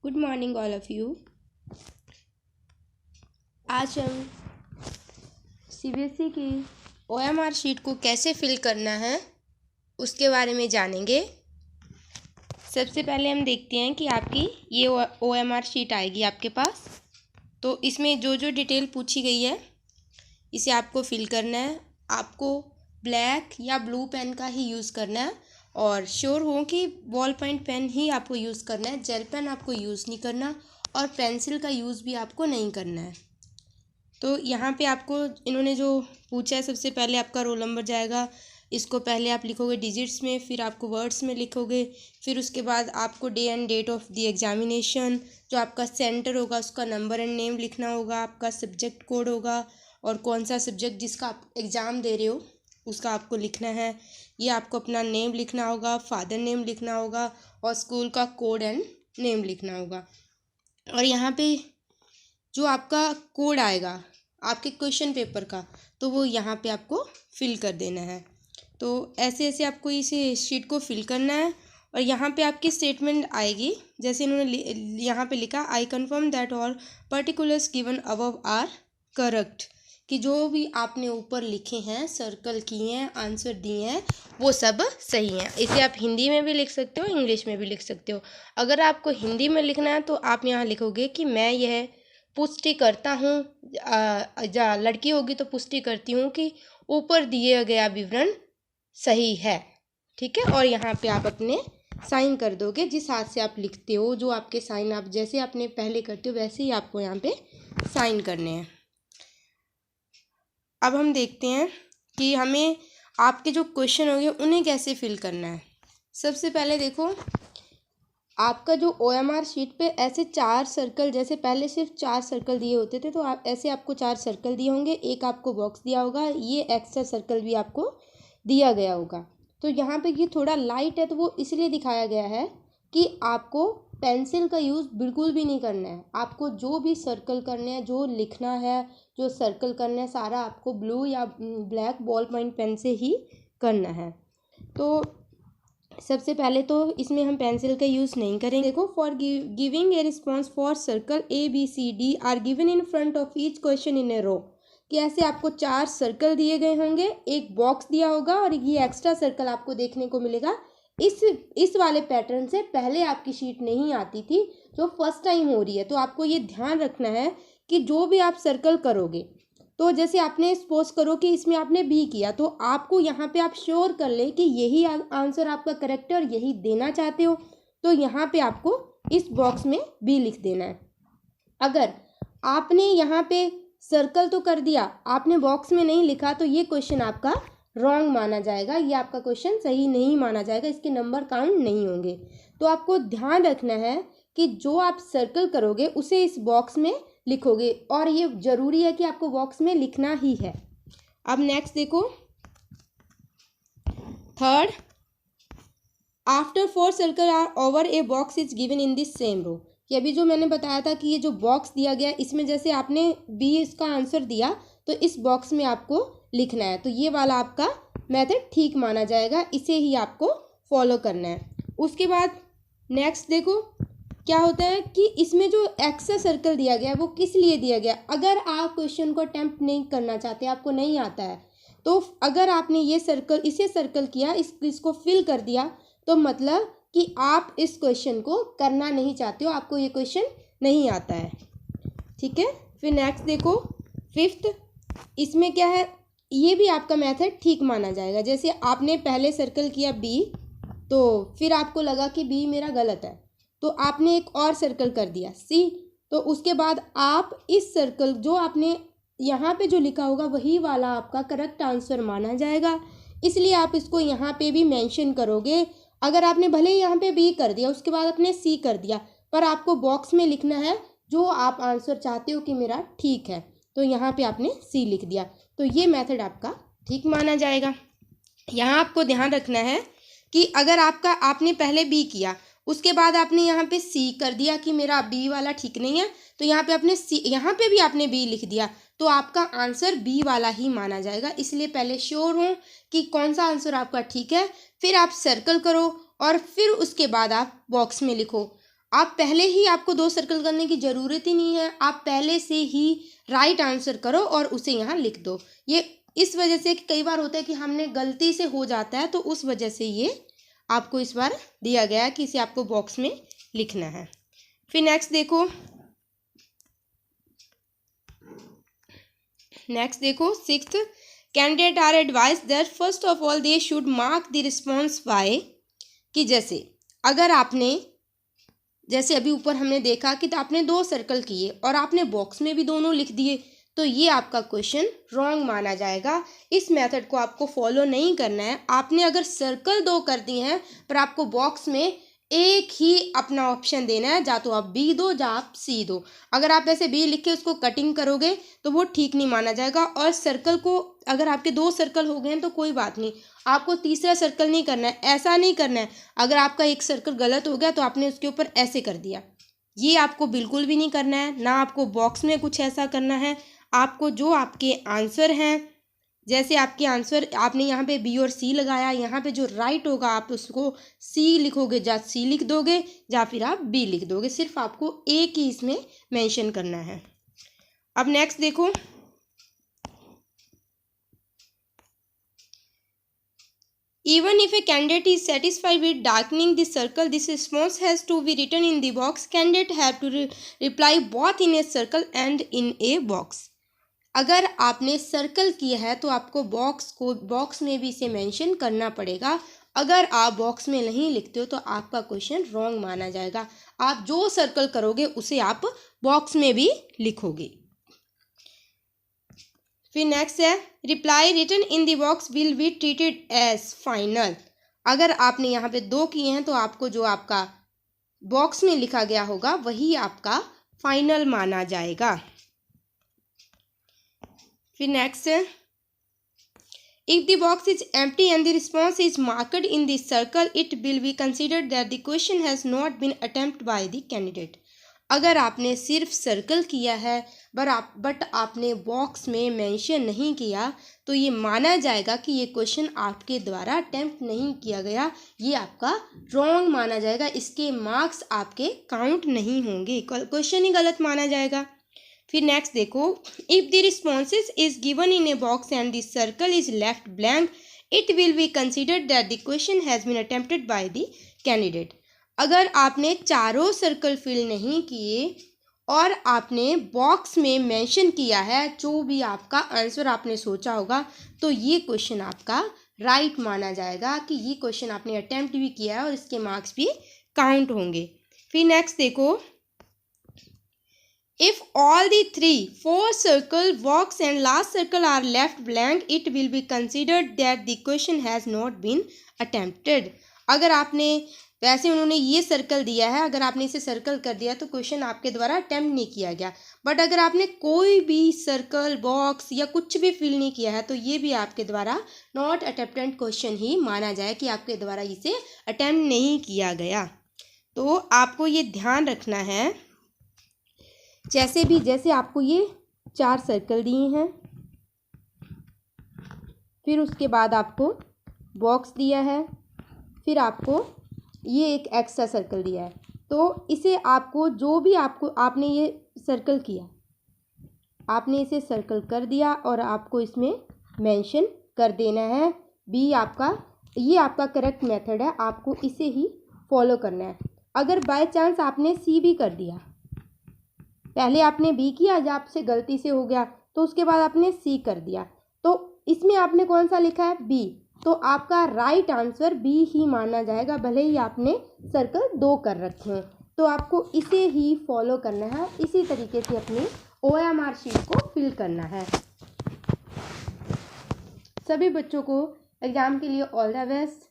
Good morning all of you. आज हम CBSE की ओएमआर शीट को कैसे फिल करना है उसके बारे में जानेंगे। सबसे पहले हम देखते हैं कि आपकी ये ओएमआर शीट आएगी आपके पास। तो इसमें जो जो डिटेल पूछी गई है इसे आपको फिल करना है। आपको ब्लैक या ब्लू पेन का ही यूज़ करना है और श्योर हो कि बॉल पॉइंट पेन ही आपको यूज़ करना है। जेल पेन आपको यूज़ नहीं करना और पेंसिल का यूज़ भी आपको नहीं करना है। तो यहाँ पे आपको इन्होंने जो पूछा है, सबसे पहले आपका रोल नंबर जाएगा। इसको पहले आप लिखोगे डिजिट्स में, फिर आपको वर्ड्स में लिखोगे, फिर उसके बाद आपको day and date of the examination, जो आपका सेंटर होगा उसका नंबर एंड नेम लिखना होगा, आपका सब्जेक्ट कोड होगा और कौन सा सब्जेक्ट जिसका आप एग्ज़ाम दे रहे हो उसका आपको लिखना है। ये आपको अपना नेम लिखना होगा, फादर नेम लिखना होगा और स्कूल का कोड एंड नेम लिखना होगा। और यहाँ पे जो आपका कोड आएगा आपके क्वेश्चन पेपर का, तो वो यहाँ पे आपको फिल कर देना है। तो ऐसे ऐसे आपको इसे शीट को फिल करना है। और यहाँ पे आपकी स्टेटमेंट आएगी, जैसे इन्होंने यहाँ पे लिखा I confirm that all particulars given above are correct, कि जो भी आपने ऊपर लिखे हैं, सर्कल किए हैं, आंसर दिए हैं, वो सब सही हैं। इसे आप हिंदी में भी लिख सकते हो, इंग्लिश में भी लिख सकते हो। अगर आपको हिंदी में लिखना है तो आप यहाँ लिखोगे कि मैं यह पुष्टि करता हूँ, लड़की होगी तो पुष्टि करती हूँ कि ऊपर दिए गया विवरण सही है। ठीक है। और यहाँ पे आप अपने साइन कर दोगे, जिस हाथ से आप लिखते हो, जो आपके साइन आप जैसे आपने पहले करते हो वैसे ही आपको यहाँ पे साइन करने हैं। अब हम देखते हैं कि हमें आपके जो क्वेश्चन होंगे उन्हें कैसे फिल करना है। सबसे पहले देखो, आपका जो ओएमआर शीट पे ऐसे 4 सर्कल, जैसे पहले सिर्फ 4 सर्कल दिए होते थे, तो आप ऐसे आपको 4 सर्कल दिए होंगे, एक आपको बॉक्स दिया होगा, ये एक्स्ट्रा सर्कल भी आपको दिया गया होगा। तो यहाँ पे ये थोड़ा लाइट है तो वो इसलिए दिखाया गया है कि आपको पेंसिल का यूज़ बिल्कुल भी नहीं करना है। आपको जो भी सर्कल करने हैं, जो लिखना है, जो सर्कल करना है, सारा आपको ब्लू या ब्लैक बॉल पॉइंट पेन से ही करना है। तो सबसे पहले तो इसमें हम पेंसिल का यूज़ नहीं करेंगे। देखो, for giving a response for circle ABCD are given in front of each question in a row, कि ऐसे आपको 4 सर्कल दिए गए होंगे, एक बॉक्स दिया होगा और ये एक्स्ट्रा सर्कल आपको देखने को मिलेगा। इस वाले पैटर्न से पहले आपकी शीट नहीं आती थी, जो फर्स्ट टाइम हो रही है। तो आपको ये ध्यान रखना है कि जो भी आप सर्कल करोगे, तो जैसे आपने सपोज करो कि इसमें आपने बी किया, तो आपको यहाँ पे आप श्योर कर ले कि यही आंसर आपका करेक्ट है और यही देना चाहते हो, तो यहाँ पे आपको इस बॉक्स में बी लिख देना है। अगर आपने यहाँ पे सर्कल तो कर दिया, आपने बॉक्स में नहीं लिखा, तो ये क्वेश्चन आपका रॉन्ग माना जाएगा, ये आपका क्वेश्चन सही नहीं माना जाएगा, इसके नंबर काउंट नहीं होंगे। तो आपको ध्यान रखना है कि जो आप सर्कल करोगे उसे इस बॉक्स में लिखोगे, और ये जरूरी है कि आपको बॉक्स में लिखना ही है। अब नेक्स्ट देखो, third, after 4 circle are over a box is given in this same row. ये अभी जो मैंने बताया था कि ये जो बॉक्स दिया गया, इसमें जैसे आपने बी इसका आंसर दिया तो इस बॉक्स में आपको लिखना है। तो ये वाला आपका मेथड ठीक माना जाएगा, इसे ही आपको फॉलो करना है। उसके बाद नेक्स्ट देखो क्या होता है कि इसमें जो एक्स्ट्रा सर्कल दिया गया है वो किस लिए दिया गया। अगर आप क्वेश्चन को अटेम्प्ट नहीं करना चाहते, आपको नहीं आता है, तो अगर आपने ये सर्कल, इसे सर्कल किया, इसको फिल कर दिया, तो मतलब कि आप इस क्वेश्चन को करना नहीं चाहते हो, आपको ये क्वेश्चन नहीं आता है। ठीक है। फिर नेक्स्ट देखो, फिफ्थ, इसमें क्या है, ये भी आपका मेथड ठीक माना जाएगा। जैसे आपने पहले सर्कल किया बी, तो फिर आपको लगा कि बी मेरा गलत है, तो आपने एक और सर्कल कर दिया सी, तो उसके बाद आप इस सर्कल जो आपने यहाँ पे जो लिखा होगा वही वाला आपका करेक्ट आंसर माना जाएगा, इसलिए आप इसको यहाँ पे भी मेंशन करोगे। अगर आपने भले ही यहाँ पे बी कर दिया, उसके बाद आपने सी कर दिया, पर आपको बॉक्स में लिखना है जो आप आंसर चाहते हो कि मेरा ठीक है, तो यहाँ पे आपने सी लिख दिया, तो ये मेथड आपका ठीक माना जाएगा। यहाँ आपको ध्यान रखना है कि अगर आपने पहले बी किया, उसके बाद आपने यहाँ पे सी कर दिया कि मेरा बी वाला ठीक नहीं है, तो यहाँ पे आपने सी, यहाँ पे भी आपने बी लिख दिया, तो आपका आंसर बी वाला ही माना जाएगा। इसलिए पहले श्योर हो कि कौन सा आंसर आपका ठीक है, फिर आप सर्कल करो और फिर उसके बाद आप बॉक्स में लिखो। आप पहले ही आपको 2 सर्कल करने की ज़रूरत ही नहीं है, आप पहले से ही राइट आंसर करो और उसे यहाँ लिख दो। ये इस वजह से कि कई बार होता है कि हमने गलती से हो जाता है, तो उस वजह से ये आपको इस बार दिया गया है कि इसे आपको बॉक्स में लिखना है। फिर नेक्स्ट देखो 6th, candidate are advise that first of all they should mark the response by, कि जैसे अगर आपने जैसे अभी ऊपर हमने देखा कि तो आपने 2 सर्कल किए और आपने बॉक्स में भी दोनों लिख दिए, तो ये आपका क्वेश्चन रॉन्ग माना जाएगा। इस मेथड को आपको फॉलो नहीं करना है। आपने अगर सर्कल 2 कर दिए हैं पर आपको बॉक्स में एक ही अपना ऑप्शन देना है, या तो आप बी दो या आप सी दो। अगर आप ऐसे बी लिख के उसको कटिंग करोगे तो वो ठीक नहीं माना जाएगा। और सर्कल को अगर आपके 2 सर्कल हो गए हैं तो कोई बात नहीं, आपको तीसरा सर्कल नहीं करना है, ऐसा नहीं करना है। अगर आपका एक सर्कल गलत हो गया तो आपने उसके ऊपर ऐसे कर दिया, ये आपको बिल्कुल भी नहीं करना है। ना आपको बॉक्स में कुछ ऐसा करना है। आपको जो आपके आंसर हैं, जैसे आपके आंसर आपने यहाँ पे बी और सी लगाया, यहाँ पे जो राइट होगा आप उसको सी लिखोगे, या सी लिख दोगे या फिर आप बी लिख दोगे। सिर्फ आपको एक ही इसमें मेंशन करना है। अब नेक्स्ट देखो, even if a candidate is satisfied with darkening the circle, this response has to be written in the box. Candidate have to reply both in a circle and in a box. अगर आपने circle किया है तो आपको box में भी इसे mention करना पड़ेगा। अगर आप बॉक्स में नहीं लिखते हो तो आपका क्वेश्चन रॉन्ग माना जाएगा। आप जो सर्कल करोगे उसे आप बॉक्स में भी लिखोगे। फिर नेक्स्ट है, reply written in the box will be treated as final. अगर आपने यहाँ पे 2 किए हैं तो आपको जो आपका बॉक्स में लिखा गया होगा वही आपका फाइनल माना जाएगा। फिर नेक्स्ट है, if the box is empty and the response is marked in the circle, it will be considered that the question has not been attempt by the candidate. अगर आपने सिर्फ सर्कल किया है बट आपने बॉक्स में mention नहीं किया तो ये माना जाएगा कि ये क्वेश्चन आपके द्वारा अटेम्प्ट नहीं किया गया, ये आपका रॉन्ग माना जाएगा। इसके मार्क्स आपके काउंट नहीं होंगे, क्वेश्चन ही गलत माना जाएगा। फिर नेक्स्ट देखो, if the responses is given in a box and the circle is left blank, it will be considered that the question has been attempted by the candidate. अगर आपने चारों सर्कल फिल नहीं किए और आपने बॉक्स में mention किया है जो भी आपका आंसर आपने सोचा होगा, तो ये क्वेश्चन आपका राइट माना जाएगा कि ये क्वेश्चन आपने अटेम्प्ट भी किया है और इसके मार्क्स भी काउंट होंगे। फिर नेक्स्ट देखो, if all the 4 circle, box and last circle are left blank, it will be considered that the question has not been attempted. अगर आपने वैसे उन्होंने ये सर्कल दिया है, अगर आपने इसे सर्कल कर दिया तो क्वेश्चन आपके द्वारा अटेम्प्ट नहीं किया गया। बट अगर आपने कोई भी सर्कल, बॉक्स या कुछ भी फिल नहीं किया है तो ये भी आपके द्वारा नॉट अटेम्प्टेड क्वेश्चन ही माना जाए कि आपके द्वारा इसे अटेम्प्ट नहीं किया गया। तो आपको ये ध्यान रखना है, जैसे आपको ये 4 सर्कल दिए हैं, फिर उसके बाद आपको बॉक्स दिया है, फिर आपको ये एक एक्स्ट्रा सर्कल दिया है, तो इसे आपको जो भी आपने ये सर्कल किया, आपने इसे सर्कल कर दिया और आपको इसमें मेंशन कर देना है। बी ये आपका करेक्ट मेथड है, आपको इसे ही फॉलो करना है। अगर बाय चांस आपने सी भी कर दिया, पहले आपने बी किया, जब आपसे गलती से हो गया तो उसके बाद आपने सी कर दिया, तो इसमें आपने कौन सा लिखा है, बी, तो आपका राइट आंसर बी ही माना जाएगा, भले ही आपने सर्कल 2 कर रखे हैं। तो आपको इसे ही फॉलो करना है, इसी तरीके से अपनी OMR शीट को फिल करना है। सभी बच्चों को एग्ज़ाम के लिए ऑल द बेस्ट।